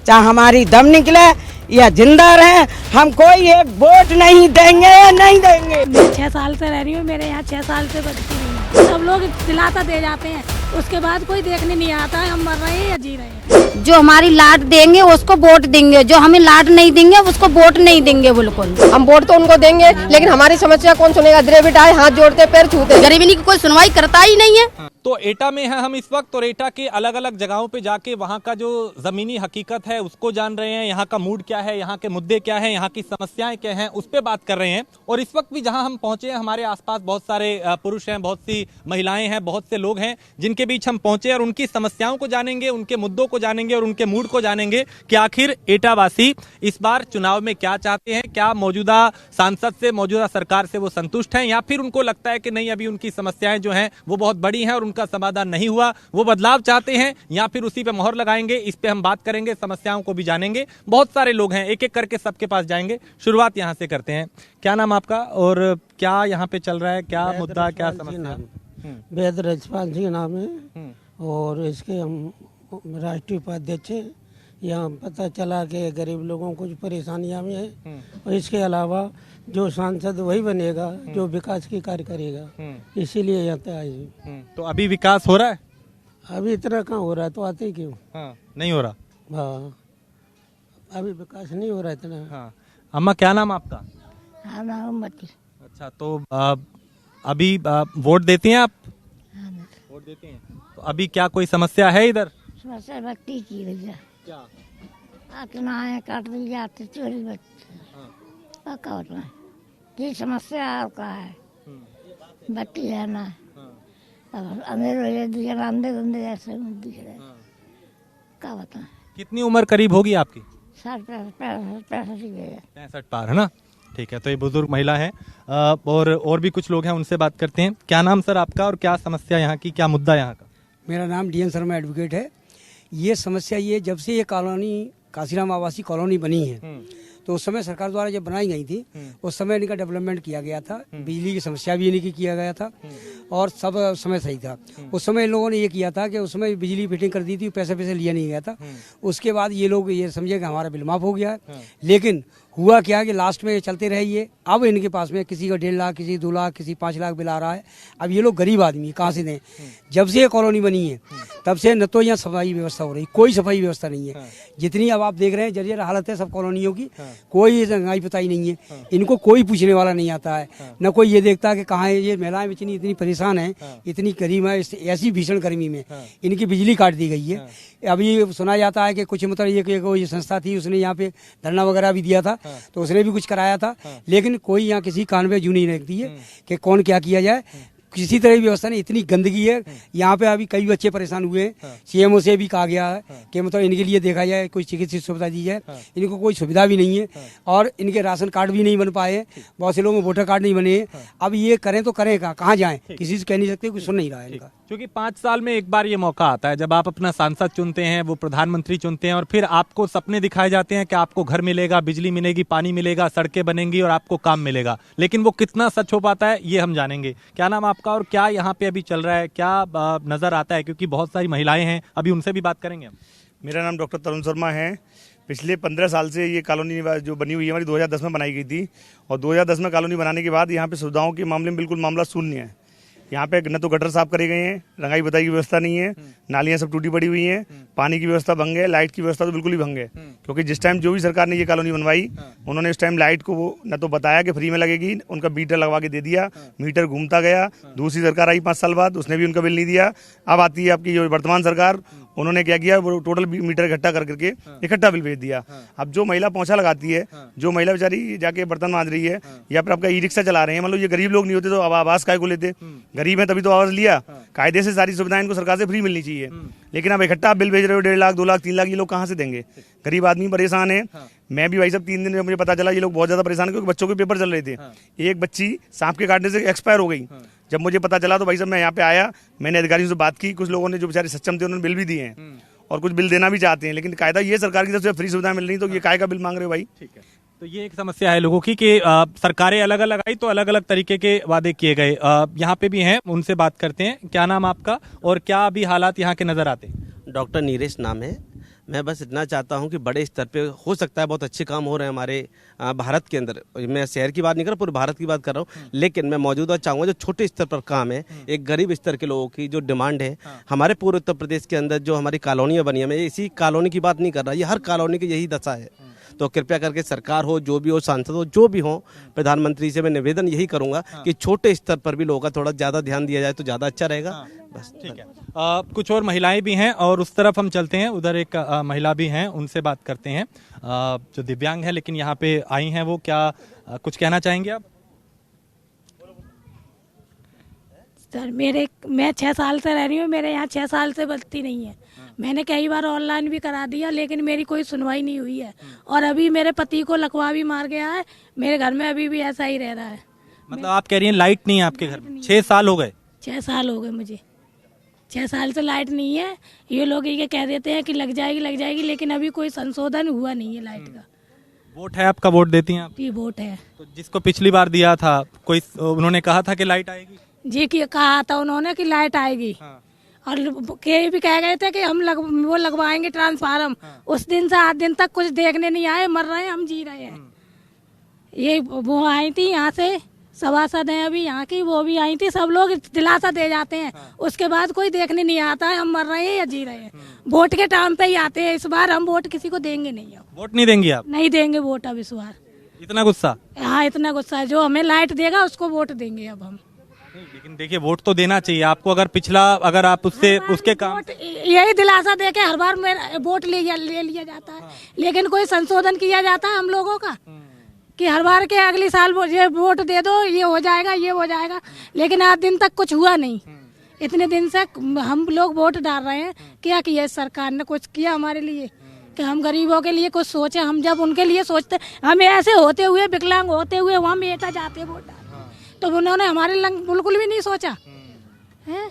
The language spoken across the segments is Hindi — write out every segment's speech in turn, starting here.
चाहे हमारी दम निकले या जिंदा रहे, हम कोई एक वोट नहीं देंगे, नहीं देंगे। मैं 6 साल से रह रही हूँ, मेरे यहाँ 6 साल से बचती रही हूँ। सब लोग दिलासा दे जाते हैं, उसके बाद कोई देखने नहीं आता है हम मर रहे हैं या जी रहे हैं। जो हमारी लाट देंगे उसको वोट देंगे, जो हमें लाट नहीं देंगे उसको वोट नहीं देंगे। बिल्कुल हम वोट तो उनको देंगे, लेकिन हमारी समस्या कौन सुनेगा? ग्रेविड आए, हाथ जोड़ते, पैर छूते, गरीबी की कोई सुनवाई करता ही नहीं है। तो एटा में है हम इस वक्त, और एटा के अलग अलग जगहों पे जाके वहाँ का जो जमीनी हकीकत है उसको जान रहे हैं। यहाँ का मूड क्या है, यहाँ के मुद्दे क्या हैं, यहाँ की समस्याएं क्या हैं, उस पर बात कर रहे हैं। और इस वक्त भी जहाँ हम पहुंचे हैं, हमारे आसपास बहुत सारे पुरुष हैं, बहुत सी महिलाएं हैं, बहुत से लोग हैं जिनके बीच हम पहुंचे और उनकी समस्याओं को जानेंगे, उनके मुद्दों को जानेंगे और उनके मूड को जानेंगे कि आखिर एटावासी इस बार चुनाव में क्या चाहते हैं। क्या मौजूदा सांसद से, मौजूदा सरकार से वो संतुष्ट हैं, या फिर उनको लगता है कि नहीं, अभी उनकी समस्याएं जो हैं वो बहुत बड़ी हैं और उनका समाधान नहीं हुआ, वो बदलाव चाहते हैं, या फिर उसी पे मोहर लगाएंगे। इस पे हम बात करेंगे, समस्याओं को भी जानेंगे। बहुत सारे लोग हैं, एक एक करके सबके पास जाएंगे। शुरुआत यहाँ से करते हैं। क्या नाम आपका और क्या यहाँ पे चल रहा है, क्या मुद्दा, क्या समस्या? वेद रजपाल जी नाम है और इसके हम राष्ट्रीय उपाध्यक्ष हैं। यहाँ पता चला कि गरीब लोगों को कुछ परेशानियां भी हैं और इसके अलावा जो सांसद वही बनेगा जो विकास की कार्य करेगा, इसीलिए यहाँ पे आए हैं। तो अभी विकास हो रहा है? अभी इतना कहाँ हो रहा है, तो आते क्यों? हाँ, नहीं हो रहा। हाँ, अभी विकास नहीं हो रहा इतना। हाँ, अम्मा क्या नाम आपका? अच्छा, तो अभी वोट देती हैं आप? वोट देती हैं, तो अभी क्या कोई समस्या है इधर? समस्या बत्ती की भैया, क्या? इतना है, काट दी जाते, चोरी बच्चे पक्का होता है। ये समस्या आपका है, बत्ती है ना, अब अंधेरे दिखे, अंधे धंधे जैसे दिख रहे, क्या बताएं। कितनी उम्र करीब होगी आपकी? 65 पार है ना? ठीक है, तो ये बुजुर्ग महिला है और भी कुछ लोग हैं, उनसे बात करते हैं। क्या नाम सर आपका और क्या समस्या यहाँ की, क्या मुद्दा यहाँ का? मेरा नाम डीएन शर्मा एडवोकेट है। ये समस्या ये, जब से ये कॉलोनी काशीराम आवासीय कॉलोनी बनी है तो उस समय सरकार द्वारा जब बनाई गई थी उस समय इनका डेवलपमेंट किया गया था, बिजली की समस्या भी इनकी किया गया था और सब समय सही था। उस समय इन लोगों ने ये किया था कि उस समय बिजली फिटिंग कर दी थी, पैसे लिया नहीं गया था। उसके बाद ये लोग ये समझे कि हमारा बिल माफ हो गया है, लेकिन हुआ क्या कि लास्ट में ये चलते रहे। ये अब इनके पास में किसी का 1.5 लाख, किसी 2 लाख, किसी 5 लाख बिल आ रहा है। अब ये लोग गरीब आदमी कहाँ से दें? जब से ये कॉलोनी बनी है तब से न तो यहाँ सफाई व्यवस्था हो रही, कोई सफाई व्यवस्था नहीं है। जितनी अब आप देख रहे हैं जर्जर हालत है सब कॉलोनियों की, कोई रंगाई पुताई नहीं है। इनको कोई पूछने वाला नहीं आता है, न कोई ये देखता कि कहाँ है ये महिलाएं बेचनी इतनी परेशान है, इतनी गरीब है। ऐसी भीषण गर्मी में इनकी बिजली काट दी गई है। अभी सुना जाता है कि कुछ मतलब ये कोई संस्था थी, उसने यहाँ पे धरना वगैरह भी दिया था, तो उसने भी कुछ कराया था, लेकिन कोई यहाँ किसी कान में जू नहीं रखती है कि कौन क्या किया जाए। किसी तरह की व्यवस्था नहीं, इतनी गंदगी है यहाँ पे। अभी कई बच्चे परेशान हुए हैं, सीएमओ से भी कहा गया है कि मतलब इनके लिए देखा जाए, कोई चिकित्सीय सुविधा दी जाए। इनको कोई सुविधा भी नहीं है और इनके राशन कार्ड भी नहीं बन पाए, बहुत से लोगों को वोटर कार्ड नहीं बने। अब ये करें तो करें कहाँ जाएं? किसी से कह नहीं सकते, कुछ सुन नहीं रहा है इनका। क्योंकि 5 साल में एक बार ये मौका आता है जब आप अपना सांसद चुनते हैं, वो प्रधानमंत्री चुनते हैं और फिर आपको सपने दिखाए जाते हैं कि आपको घर मिलेगा, बिजली मिलेगी, पानी मिलेगा, सड़कें बनेंगी और आपको काम मिलेगा। लेकिन वो कितना सच हो पाता है ये हम जानेंगे। क्या नाम आपका और क्या यहाँ पे अभी चल रहा है, क्या नजर आता है? क्योंकि बहुत सारी महिलाएं हैं, अभी उनसे भी बात करेंगे हम। मेरा नाम डॉक्टर तरुण शर्मा है। पिछले 15 साल से ये कॉलोनी जो बनी हुई है हमारी 2010 में बनाई गई थी और 2010 में कॉलोनी बनाने के बाद यहाँ पे सुविधाओं के मामले में बिल्कुल मामला शून्य है। यहाँ पे न तो गटर साफ करे गए हैं, रंगाई बताई की व्यवस्था नहीं है, नालियाँ सब टूटी पड़ी हुई हैं, पानी की व्यवस्था भंग है, लाइट की व्यवस्था तो बिल्कुल ही भंग है। क्योंकि जिस टाइम जो भी सरकार ने ये कॉलोनी बनवाई उन्होंने उस टाइम लाइट को वो न तो बताया कि फ्री में लगेगी, उनका मीटर लगवा के दे दिया, मीटर घूमता गया। दूसरी सरकार आई 5 साल बाद, उसने भी उनका बिल नहीं दिया। अब आती है आपकी जो वर्तमान सरकार, उन्होंने क्या किया, वो टोटल मीटर इकट्ठा करके इकट्ठा बिल भेज दिया। अब जो महिला पोंछा लगाती है, जो महिला बेचारी जाके बर्तन मांज रही है या फिर आपका ई रिक्शा चला रहे हैं, मतलब ये गरीब लोग नहीं होते तो अब आवास काय को लेते? गरीब है तभी तो आवास लिया। कायदे से सारी सुविधाएं इनको सरकार से फ्री मिलनी चाहिए, लेकिन अब इकट्ठा बिल भेज रहे हो 1.5 लाख, 2 लाख, 3 लाख, ये लोग कहाँ से देंगे? गरीब आदमी परेशान है। मैं भी भाई साहब 3 दिन में मुझे पता चला ये लोग बहुत ज्यादा परेशान है क्योंकि बच्चों के पेपर चल रहे थे। एक बच्ची सांप के काटने से एक्सपायर हो गई। जब मुझे पता चला तो भाई साहब मैं यहाँ पे आया, मैंने अधिकारियों से बात की। कुछ लोगों ने जो बेचारे सक्षम थे उन्होंने बिल भी दिए हैं और कुछ बिल देना भी चाहते हैं, लेकिन कायदा ये सरकार की तरफ से फ्री सुविधाएं मिल रही, तो ये काय का बिल मांग रहे हो भाई? ठीक है, तो ये एक समस्या है लोगों की कि सरकारें अलग अलग आई तो अलग अलग तरीके के वादे किए गए। यहाँ पे भी हैं, उनसे बात करते हैं। क्या नाम आपका और क्या अभी हालात यहाँ के नजर आते हैं? डॉक्टर नीरेश नाम है। मैं बस इतना चाहता हूं कि बड़े स्तर पे हो सकता है बहुत अच्छे काम हो रहे हैं हमारे भारत के अंदर। मैं शहर की बात नहीं कर रहा, पूरे भारत की बात कर रहा हूं। लेकिन मैं मौजूदा चाहूँगा जो छोटे स्तर पर काम है, एक गरीब स्तर के लोगों की जो डिमांड है, हमारे पूर्व उत्तर प्रदेश के अंदर जो हमारी कॉलोनियाँ बनी है, मैं इसी कॉलोनी की बात नहीं कर रहा, ये हर कॉलोनी की यही दशा है। तो कृपया करके सरकार हो, जो भी हो, सांसद हो, जो भी हो, प्रधानमंत्री से मैं निवेदन यही करूंगा कि छोटे स्तर पर भी लोगों का थोड़ा ज़्यादा ध्यान दिया जाए तो ज़्यादा अच्छा रहेगा। बस ठीक है। कुछ और महिलाएं भी हैं और उस तरफ हम चलते हैं, उधर एक महिला भी हैं, उनसे बात करते हैं जो दिव्यांग है लेकिन यहाँ पे आई हैं। वो क्या कुछ कहना चाहेंगे आप? सर मैं 6 साल से रह रही हूँ, मेरे यहाँ 6 साल से बचती नहीं है। मैंने कई बार ऑनलाइन भी करा दिया लेकिन मेरी कोई सुनवाई नहीं हुई है। और अभी मेरे पति को लकवा भी मार गया है, मेरे घर में अभी भी ऐसा ही रह रहा है। मतलब आप कह रही हैं लाइट नहीं है आपके घर में? 6 साल हो गए? 6 साल हो गए मुझे, 6 साल से लाइट नहीं है। ये लोग ये कह देते हैं कि लग जाएगी, लेकिन अभी कोई संशोधन हुआ नहीं है लाइट का। वोट है आपका? वोट देती हैं आप? जी वोट है। तो जिसको पिछली बार दिया था कोई, उन्होंने कहा था कि लाइट आएगी? जी कि कहा था उन्होंने कि लाइट आएगी। और के भी कह गए थे कि हम वो लगवाएंगे ट्रांसफार्मर। उस दिन से 8 दिन तक कुछ देखने नहीं आए, मर रहे हैं, हम जी रहे हैं। ये वो आई थी यहाँ से, सभासद हैं अभी यहाँ की, वो भी आई थी। सब लोग दिलासा दे जाते हैं, उसके बाद कोई देखने नहीं आता है हम मर रहे हैं या जी रहे हैं। वोट के टाइम पे ही आते हैं। इस बार हम वोट किसी को देंगे नहीं। अब वोट नहीं देंगे आप? नहीं देंगे वोट अब इस बार। इतना गुस्सा? हाँ इतना गुस्सा है। जो हमें लाइट देगा उसको वोट देंगे अब हम। लेकिन देखिए वोट तो देना चाहिए आपको। अगर आप उससे उसके काम यही दिलासा दे के हर बार वोट ले लिया जाता है। लेकिन कोई संशोधन किया जाता है हम लोगों का कि हर बार के अगले साल ये वोट दे दो, ये हो जाएगा। लेकिन आज दिन तक कुछ हुआ नहीं। इतने दिन से हम लोग वोट डाल रहे हैं, क्या किया सरकार ने? कुछ किया हमारे लिए कि हम गरीबों के लिए कुछ सोचे? हम जब उनके लिए सोचते, हम ऐसे होते हुए, विकलांग होते हुए वहाँ बेटा जाते वोट डाल, तो उन्होंने हमारे लिए बिल्कुल भी नहीं सोचा है।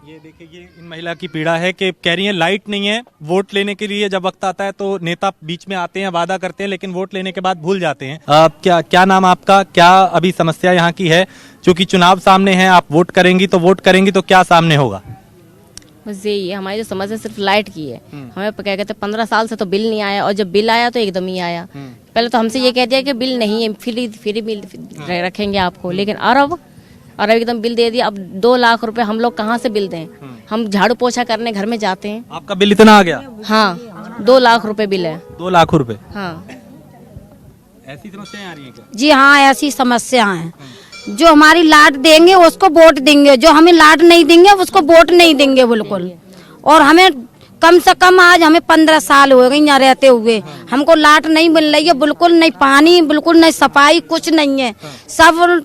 ये देखिए, ये इन महिला की पीड़ा है कि कह रही है लाइट नहीं है। वोट लेने के लिए जब वक्त आता है तो नेता बीच में आते हैं, वादा करते हैं, लेकिन वोट लेने के बाद भूल जाते हैं। क्या नाम आपका? क्या अभी समस्या यहाँ की है? क्योंकि चुनाव सामने है, आप वोट करेंगी तो क्या सामने होगा? बस यही है हमारी जो समस्या, सिर्फ लाइट की है। हमें क्या कहते हैं 15 साल से तो बिल नहीं आया, और जब बिल आया तो एकदम ही आया। पहले तो हमसे ये कह दिया कि बिल नहीं है, फ्री बिल रखेंगे आपको, लेकिन और अब एकदम बिल दे दिया। अब 2 लाख रुपए हम लोग कहाँ से बिल दें? हम झाड़ू पोछा करने घर में जाते हैं। आपका बिल इतना आ गया? हाँ 2 लाख रुपए बिल है। 2 लाख रुपए? हाँ। ऐसी समस्याएं आ रही हैं क्या? जी हाँ, ऐसी समस्या है। जो हमारी लाट देंगे उसको वोट देंगे, जो हमें लाट नहीं देंगे उसको वोट नहीं देंगे बिल्कुल। और हमें कम से कम आज हमें 15 साल हो गए यहाँ रहते हुए, हमको लाट नहीं मिल रही है, बिल्कुल नहीं पानी, बिल्कुल नहीं सफाई, कुछ नहीं है। सब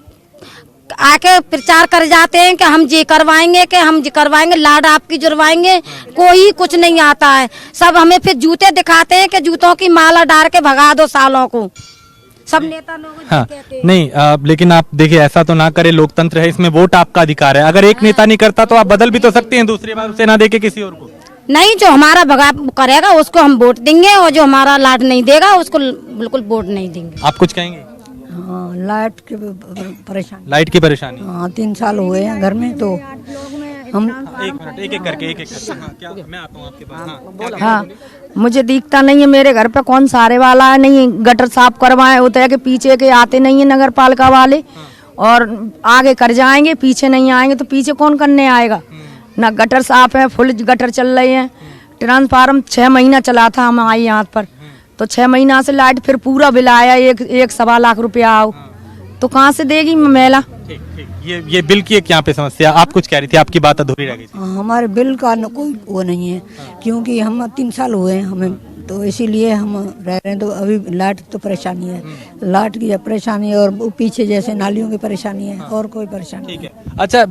आके प्रचार कर जाते हैं कि हम जी करवाएंगे, लाट आपकी जुड़वाएंगे, कोई कुछ नहीं आता है। सब हमें फिर जूते दिखाते हैं कि जूतों की माला डाल के भगा दो सालों को। सब नेता लोग कहते हैं। नहीं लेकिन आप देखिए ऐसा तो ना करे, लोकतंत्र है, इसमें वोट आपका अधिकार है। अगर एक नेता नहीं करता तो आप बदल भी तो सकते हैं, दूसरी बार उसे ना देके किसी और को। नहीं, जो हमारा भगा करेगा उसको हम वोट देंगे, और जो हमारा लाट नहीं देगा उसको बिल्कुल वोट नहीं देंगे। आप कुछ कहेंगे? हाँ, लाइट की परेशानी। लाइट की परेशानी? हाँ 3 साल हुए हैं घर में, तो हम एक मिनट, एक करके हाँ, क्या मैं आता हूँ आपके पास। हाँ मुझे दिखता नहीं है मेरे घर पे कौन सारे वाला है, नहीं गटर साफ करवाए होते हैं कि पीछे के आते नहीं है नगर पालिका वाले, और आगे कर जाएंगे, पीछे नहीं आएंगे तो पीछे कौन करने आएगा? ना गटर साफ है, फुल गटर चल रहे हैं। ट्रांसफार्मर 6 महीना चला था, हम आई यहाँ पर तो 6 महीना से लाइट, फिर पूरा बिल आया 1-1.25 लाख रुपया आओ, तो कहाँ से देगी महिला? ये बिल की क्या पे समस्या? आप कुछ कह रही थी, आपकी बात अधूरी रह गई थी। हमारे बिल का कोई वो नहीं है, क्योंकि हम 3 साल हुए हैं हमें, तो इसीलिए हम रह रहे हैं। तो अभी लाइट तो परेशानी है, लाइट की परेशानी है, और पीछे जैसे नालियों की परेशानी है, और कोई परेशानी नहीं है। अच्छा,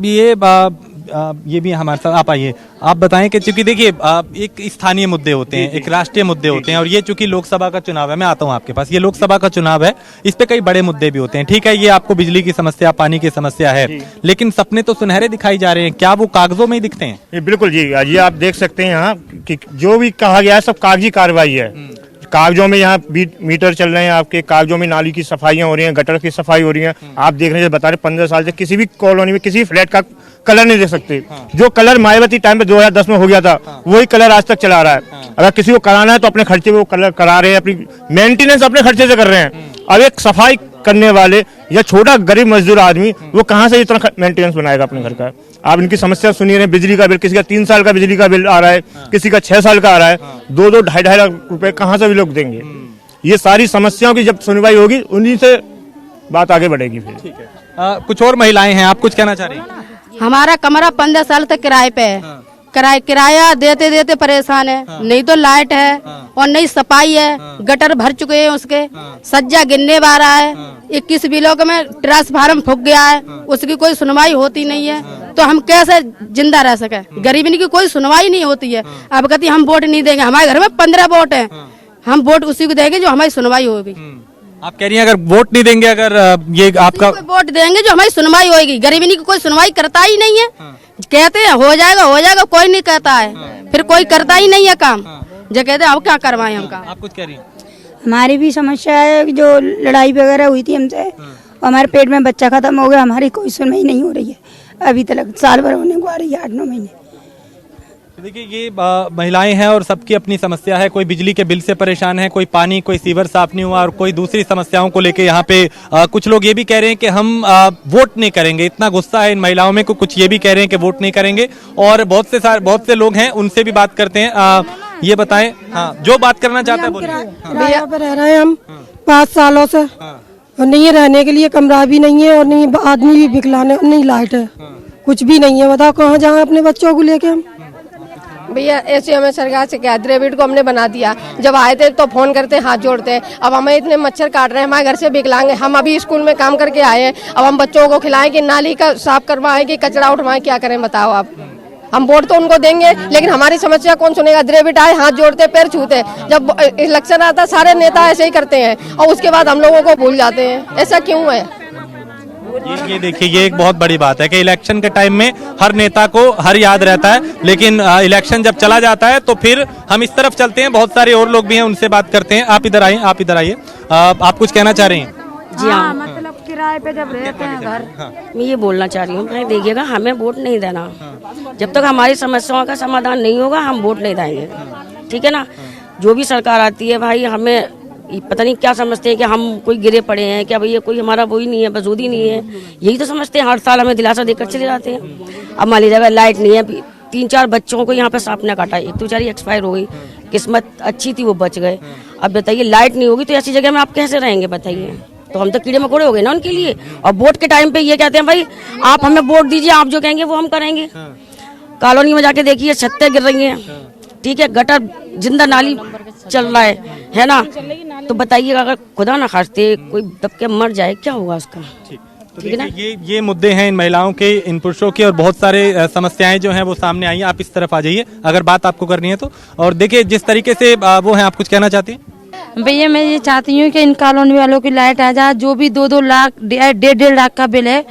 ये भी हमारे साथ आप आइए, आप बताएं कि चूंकि देखिए एक स्थानीय मुद्दे होते हैं, एक राष्ट्रीय मुद्दे होते हैं, और ये चूंकि लोकसभा का चुनाव है, मैं आता हूं आपके पास, ये लोकसभा का चुनाव है, इस पे कई बड़े मुद्दे भी होते हैं। ठीक है, ये आपको बिजली की समस्या, पानी की समस्या है, लेकिन सपने तो सुनहरे दिखाई जा रहे हैं, क्या वो कागजों में ही दिखते हैं? बिल्कुल जी, ये आप देख सकते हैं यहाँ कि जो भी कहा गया है सब कागजी कार्रवाई है। कागजों में यहाँ मीटर चल रहे हैं, आपके कागजों में नाली की सफाइयाँ हो रही हैं, गटर की सफाई हो रही है। आप देख रहे हैं, बता रहे 15 साल से किसी भी कॉलोनी में किसी फ्लैट का कलर नहीं देख सकते। जो कलर मायावती टाइम पे 2010 में हो गया था, वही कलर आज तक चला रहा है। अगर किसी को कराना है तो अपने खर्चे पे वो कलर करा रहे हैं, अपनी मेंटेनेंस अपने खर्चे से कर रहे हैं। अब एक सफाई करने वाले या छोटा गरीब मजदूर आदमी वो कहाँ से इतना मेंटेनेंस बनाएगा अपने घर का। आप इनकी समस्या सुनिए रहे, बिजली का बिल, किसी का 3 साल का बिजली का बिल आ रहा है, किसी का 6 साल का आ रहा है, 2-2, 2.5 लाख रुपए कहाँ से भी लोग देंगे। ये सारी समस्याओं की जब सुनवाई होगी, उन्हीं से बात आगे बढ़ेगी। फिर कुछ और महिलाएं हैं, आप कुछ कहना चाह रही हैं? हमारा कमरा 15 साल तक किराए पे है। किराया देते देते परेशान है। नहीं तो लाइट है और नहीं सफाई है, गटर भर चुके हैं उसके, सज्जा गिरने वाला है। 21 बिलों में ट्रांसफार्मर फूक गया है, उसकी कोई सुनवाई होती नहीं है। तो हम कैसे जिंदा रह सके? गरीबी की कोई सुनवाई नहीं होती है। अब कहती हम वोट नहीं देंगे, हमारे घर में 15 वोट है, हम वोट उसी को देंगे जो हमारी सुनवाई होगी। आप कह रही हैं अगर वोट नहीं देंगे, अगर ये आपका वोट देंगे जो हमारी सुनवाई होगी। गरीबी की कोई सुनवाई करता ही नहीं है। कहते हैं हो जाएगा, कोई नहीं कहता है, फिर कोई करता ही नहीं है काम। जो कहते हैं अब क्या करवाएं हम काम। आप कुछ कह रही हैं? हमारी भी समस्या है कि जो लड़ाई वगैरह हुई थी हमसे, हमारे पेट में बच्चा खत्म हो गया, हमारी कोई सुनवाई नहीं हो रही है। अभी तक साल भर होने को आ रही है, 8-9 महीने। देखिए ये महिलाएं हैं और सबकी अपनी समस्या है। कोई बिजली के बिल से परेशान है, कोई पानी, कोई सीवर साफ नहीं हुआ और कोई दूसरी समस्याओं को लेके यहाँ पे कुछ लोग ये भी कह रहे हैं कि हम वोट नहीं करेंगे। इतना गुस्सा है इन महिलाओं में, कुछ ये भी कह रहे हैं कि वोट नहीं करेंगे। और बहुत से लोग हैं, उनसे भी बात करते हैं। ये बताएं, हाँ, जो बात करना चाहते हैं बोलिए। किराए पे रह रहे हैं हम 5 सालों से, और नहीं रहने के लिए कमरा भी नहीं है, और नहीं आदमी भी विकलांग है, नहीं लाइट है, कुछ भी नहीं है। बताओ कहाँ जाएं अपने बच्चों को लेके हम? भैया ऐसे हमें सरकार से क्या, द्रविड़ को हमने बना दिया। जब आए थे तो फोन करते, हाथ जोड़ते हैं। अब हमें इतने मच्छर काट रहे हैं, हमारे घर से विकलांग है। हम अभी स्कूल में काम करके आए हैं, अब हम बच्चों को खिलाएं कि नाली का साफ करवाएं कि कचरा उठवाएं, क्या करें बताओ आप। हम वोट तो उनको देंगे, लेकिन हमारी समस्या कौन सुनेगा? द्रविड़ आए, हाथ जोड़ते, पैर छूते। जब इलेक्शन आता सारे नेता ऐसे ही करते हैं और उसके बाद हम लोगों को भूल जाते हैं। ऐसा क्यों है? ये देखिए, ये एक बहुत बड़ी बात है कि इलेक्शन के टाइम में हर नेता को हर याद रहता है, लेकिन इलेक्शन जब चला जाता है तो फिर हम इस तरफ चलते हैं। बहुत सारे और लोग भी हैं, उनसे बात करते हैं। आप इधर आइए, आप कुछ कहना चाह रही हैं? जी हाँ, मतलब किराए पे जब रहते हैं घर, मैं ये बोलना चाह रही हूँ, भाई देखिएगा, हमें वोट नहीं देना। जब तक हमारी समस्याओं का समाधान नहीं होगा, हम वोट नहीं देंगे। ठीक है ना? जो भी सरकार आती है भाई, हमें पता नहीं क्या समझते हैं कि हम कोई गिरे पड़े हैं क्या? भैया कोई हमारा वही नहीं है, वजूद ही नहीं है, यही तो समझते हैं। हर साल हमें दिलासा देकर चले जाते हैं। अब मान लीजिएगा लाइट नहीं है, 3-4 बच्चों को यहाँ पे सांप ने काटा, एक तो बेचारी एक्सपायर हो गई, किस्मत अच्छी थी वो बच गए। अब बताइए लाइट नहीं होगी तो ऐसी जगह में आप कैसे रहेंगे बताइए? तो हम तो कीड़े मकोड़े हो गए ना उनके लिए। और वोट के टाइम पे ये कहते हैं भाई आप हमें वोट दीजिए, आप जो कहेंगे वो हम करेंगे। कॉलोनी में जाके देखिए, छत्तें गिर रही हैं, ठीक है, गटर जिंदा नाली चल रहा है ना? तो बताइए अगर खुदा ना खास्ते कोई दब के मर जाए, क्या होगा उसका? तो ठीक है ना? ये मुद्दे हैं इन महिलाओं के, इन पुरुषों के, और बहुत सारे समस्याएं जो हैं वो सामने आई हैं। आप इस तरफ आ जाइए अगर बात आपको करनी है तो। और देखिए जिस तरीके से वो हैं, आप कुछ कहना चाहती हैं? भैया मैं ये चाहती हूँ कि इन कॉलोनी वालों की लाइट आ जाए। जो भी 2-2 लाख 1.5 लाख का बिल है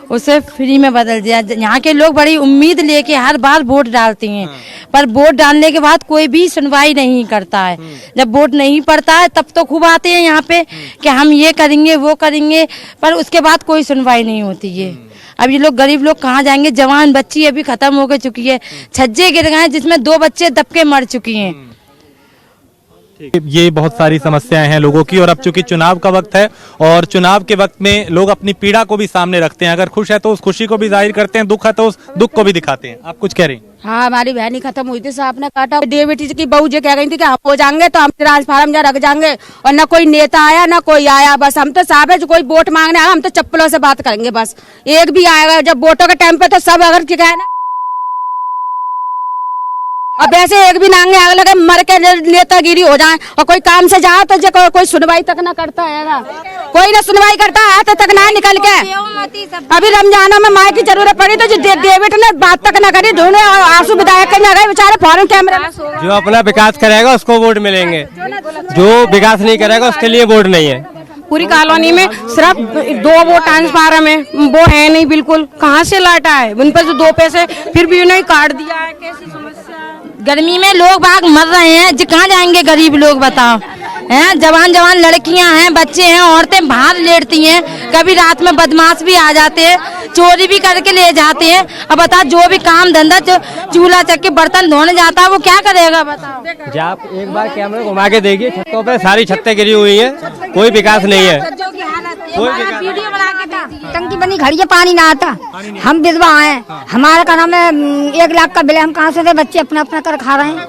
उसे फ्री में बदल दिया। यहाँ के लोग बड़ी उम्मीद लेके हर बार वोट डालती हैं, पर वोट डालने के बाद कोई भी सुनवाई नहीं करता है। जब वोट नहीं पड़ता है तब तो खूब आते हैं यहाँ पे कि हम ये करेंगे वो करेंगे, पर उसके बाद कोई सुनवाई नहीं होती है। अब ये लोग गरीब लोग कहाँ जाएंगे? जवान बच्ची अभी खत्म हो चुकी है, छज्जे गिर गए जिसमें 2 बच्चे दबके मर चुकी हैं। ये बहुत सारी समस्याएं हैं लोगों की। और अब चूंकि चुनाव का वक्त है और चुनाव के वक्त में लोग अपनी पीड़ा को भी सामने रखते हैं। अगर खुश है तो उस खुशी को भी जाहिर करते हैं, दुख है तो उस दुख को भी दिखाते हैं। आप कुछ कह रही हैं? हाँ, हमारी बहनी खत्म हुई थी, सांप ने काटा। डेविटी की बहू जो कह गई थी कि हम हो जाएंगे तो हम ट्रांसफार्मर जहाँ रख जाएंगे, और न कोई नेता आया न कोई आया। बस हम तो साहब है, जो कोई वोट मांगने आया हम तो चप्पलों से बात करेंगे, बस एक भी आएगा। जब वोटों के टाइम पे तो सब अगर क्या है ना, अब ऐसे एक भी नांगे आग लगे मर के नेतागिरी हो जाए और कोई काम से जाए तो कोई सुनवाई तक ना करता है ना, कोई ना सुनवाई करता है तो तक ना निकल के। अभी रमजानों में माँ की जरूरत पड़ी तो जो डेविड ने बात तक ना करी, ढूंढे आंसू विधायक के ना गए बेचारे फॉरन कैमरे में। जो अपना विकास करेगा उसको वोट मिलेंगे, जो विकास नहीं करेगा उसके लिए वोट नहीं है। पूरी कॉलोनी में सिर्फ 2 वो ट्रांसफार्मर में वो है नहीं, बिल्कुल कहाँ से लाटा है उन पर जो 2 पैसे फिर भी उन्हें काट दिया है। कैसी समस्या? गर्मी में लोग बाग मर रहे हैं, कहाँ जाएंगे गरीब लोग बताओ? हैं, जवान जवान लड़कियां हैं, बच्चे हैं, औरतें बाहर लेटती हैं, कभी रात में बदमाश भी आ जाते हैं, चोरी भी करके ले जाते हैं। अब बता, जो भी काम धंधा चूल्हा चक्की बर्तन धोने जाता है वो क्या करेगा बताओ। जब आप एक बार कैमरे घुमा के देखिए, छतों पे सारी छतें गिरी हुई है, कोई विकास नहीं है। टंकी बनी खड़ी है, पानी ना आता। हम विधवा हैं, हमारा का नाम है 1 लाख का बिल है, हम कहाँ से दे? बच्चे अपना अपना कर खा रहे हैं,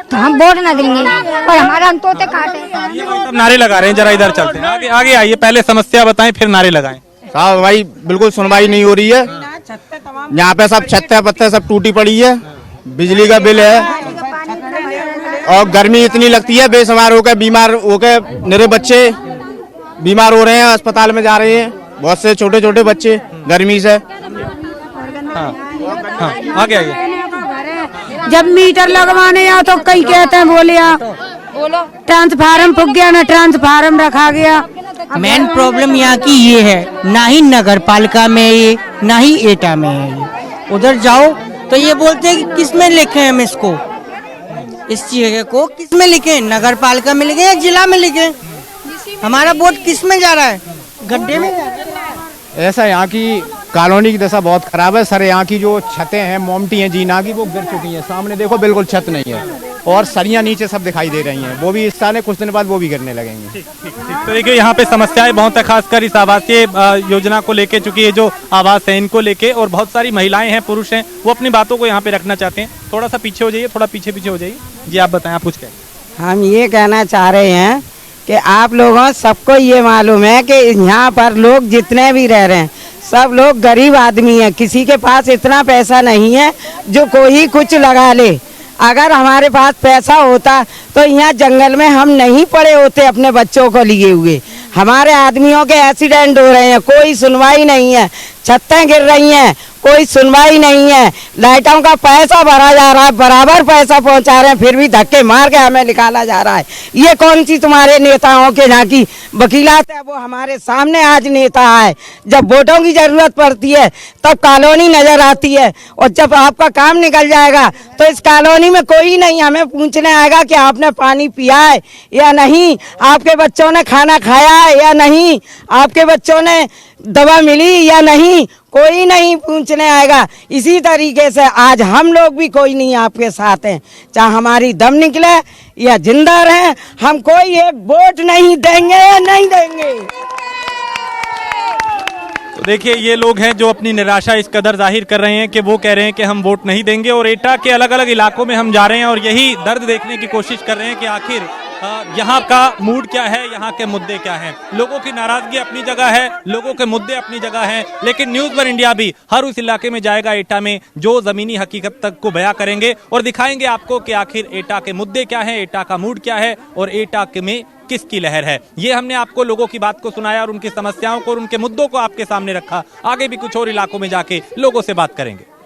तो हम वोट ना देंगे और हमारा हम तोते काटे। नारे लगा रहे हैं, जरा इधर चलते हैं, आगे आगे आइए, पहले समस्या बताएं फिर नारे लगाएं। साहब भाई बिल्कुल सुनवाई नहीं हो रही है, यहाँ पे सब छत्ते पत्ते सब टूटी पड़ी है, बिजली का बिल है और गर्मी इतनी लगती है, बेशुमार होकर बीमार होकर मेरे बच्चे बीमार हो रहे हैं, अस्पताल में जा रहे हैं, बहुत से छोटे छोटे बच्चे गर्मी से। आगे आइए। जब मीटर लगवाने आओ तो कई कहते हैं बोले ट्रांसफार्मर फूक गया, ना ट्रांसफार्मर रखा गया। मेन प्रॉब्लम यहाँ की ये है, ना ही नगर पालिका में ये, ना ही एटा में है ये। उधर जाओ तो ये बोलते हैं कि किस में लिखे हम इसको, इस चीज को किस में लिखे, नगर पालिका में लिखे या जिला में लिखे? हमारा वोट किस में जा रहा है? गड्ढे में जा रहा है। ऐसा यहाँ की कॉलोनी की दशा बहुत खराब है सर। यहाँ की जो छतें हैं, मोमटी हैं जीना की, वो गिर चुकी हैं। सामने देखो बिल्कुल छत नहीं है और सरियां नीचे सब दिखाई दे रही हैं, वो भी इस साल कुछ दिन बाद वो भी गिरने लगेंगे। तो देखिए यहाँ पे समस्याएं बहुत है, खासकर इस आवासीय योजना को लेके, चूंकि ये जो आवास है इनको लेके, और बहुत सारी महिलाएं हैं, पुरुष हैं, वो अपनी बातों को यहाँ पे रखना चाहते हैं। थोड़ा सा पीछे हो जाइए, थोड़ा पीछे हो जाइए जी, आप बताएं, आप कुछ कहें। हम ये कहना चाह रहे हैं कि आप लोगों सबको ये मालूम है कि यहाँ पर लोग जितने भी रह रहे हैं सब लोग गरीब आदमी हैं, किसी के पास इतना पैसा नहीं है जो कोई कुछ लगा ले। अगर हमारे पास पैसा होता तो यहाँ जंगल में हम नहीं पड़े होते अपने बच्चों को लिए हुए। हमारे आदमियों के एक्सीडेंट हो रहे हैं, कोई सुनवाई नहीं है, छतें गिर रही हैं, कोई सुनवाई नहीं है, लाइटों का पैसा भरा जा रहा है, बराबर पैसा पहुंचा रहे हैं, फिर भी धक्के मार के हमें निकाला जा रहा है। ये कौन सी तुम्हारे नेताओं के यहाँ की वकीलात है? वो हमारे सामने आज नेता है, जब वोटों की जरूरत पड़ती है तब कॉलोनी नजर आती है, और जब आपका काम निकल जाएगा तो इस कॉलोनी में कोई नहीं हमें पूछने आएगा कि आपने पानी पिया है या नहीं, आपके बच्चों ने खाना खाया है या नहीं, आपके बच्चों ने दवा मिली या नहीं, कोई नहीं पूछने आएगा। इसी तरीके से आज हम लोग भी कोई नहीं आपके साथ हैं, चाहे हमारी दम निकले या जिंदा रहे, हम कोई एक वोट नहीं देंगे या नहीं देंगे। तो देखिए ये लोग हैं जो अपनी निराशा इस कदर जाहिर कर रहे हैं कि वो कह रहे हैं कि हम वोट नहीं देंगे, और एटा के अलग अलग इलाकों में हम जा रहे हैं और यही दर्द देखने की कोशिश कर रहे हैं कि आखिर यहाँ का मूड क्या है, यहाँ के मुद्दे क्या हैं। लोगों की नाराजगी अपनी जगह है, लोगों के मुद्दे अपनी जगह हैं, लेकिन न्यूज़ वन इंडिया भी हर उस इलाके में जाएगा एटा में जो जमीनी हकीकत तक को बयां करेंगे और दिखाएंगे आपको कि आखिर एटा के मुद्दे क्या हैं, एटा का मूड क्या है और एटा में किसकी लहर है। ये हमने आपको लोगों की बात को सुनाया और उनकी समस्याओं को और उनके मुद्दों को आपके सामने रखा। आगे भी कुछ और इलाकों में जाके लोगों से बात करेंगे।